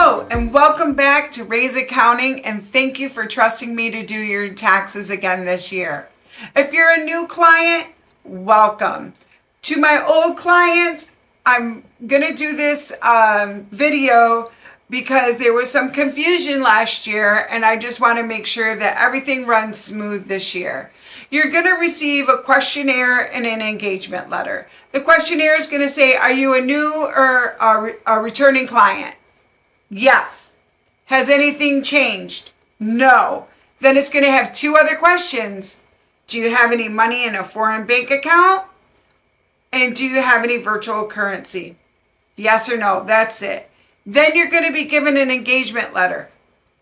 Hello and welcome back to Raise Accounting, and thank you for trusting me to do your taxes again this year. If you're a new client, welcome. To my old clients, I'm gonna do this video because there was some confusion last year and I just want to make sure that everything runs smooth this year. You're going to receive a questionnaire and an engagement letter. The questionnaire is going to say, are you a new or a returning client? Yes. Has anything changed? No. Then it's going to have two other questions. Do you have any money in a foreign bank account? And do you have any virtual currency? Yes or no. That's it. Then you're going to be given an engagement letter.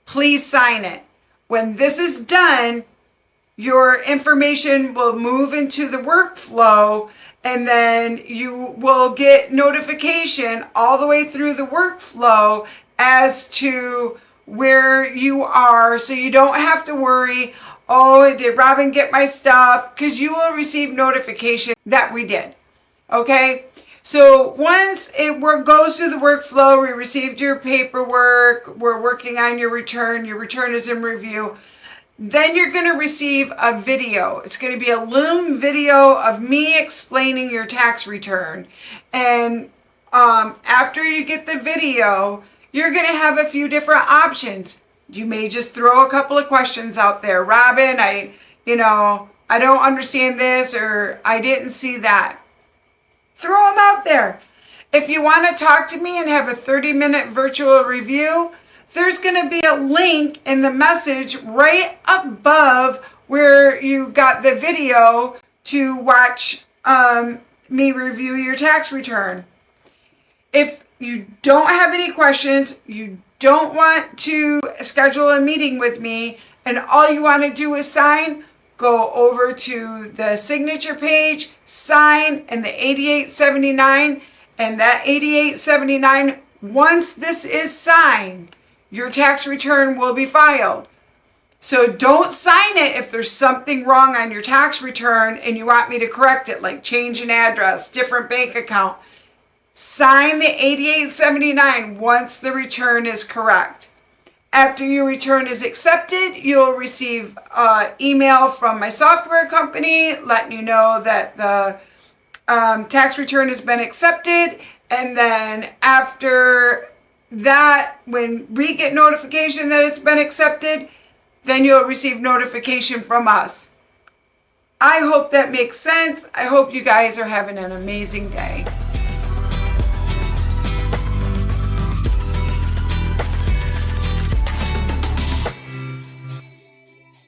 Please sign it. When this is done, your information will move into the workflow, and then you will get notification all the way through the workflow as to where you are, so you don't have to worry, oh, did Robin get my stuff? Because you will receive notification that we did. Okay? So once it goes through the workflow, we received your paperwork, we're working on your return is in review, then you're going to receive a video. It's going to be a Loom video of me explaining your tax return. And after you get the video, you're going to have a few different options. You may just throw a couple of questions out there. Robin, I don't understand this, or I didn't see that. Throw them out there. If you want to talk to me and have a 30-minute virtual review, there's going to be a link in the message right above where you got the video to watch me review your tax return. If you don't have any questions, you don't want to schedule a meeting with me, and all you want to do is sign, go over to the signature page, sign, and the 8879, and that 8879, once this is signed, your tax return will be filed. So don't sign it if there's something wrong on your tax return and you want me to correct it, like change an address, different bank account. Sign the 8879 once the return is correct. After your return is accepted, you'll receive an email from my software company letting you know that the tax return has been accepted. And then after that, when we get notification that it's been accepted, then you'll receive notification from us. I hope that makes sense. I hope you guys are having an amazing day.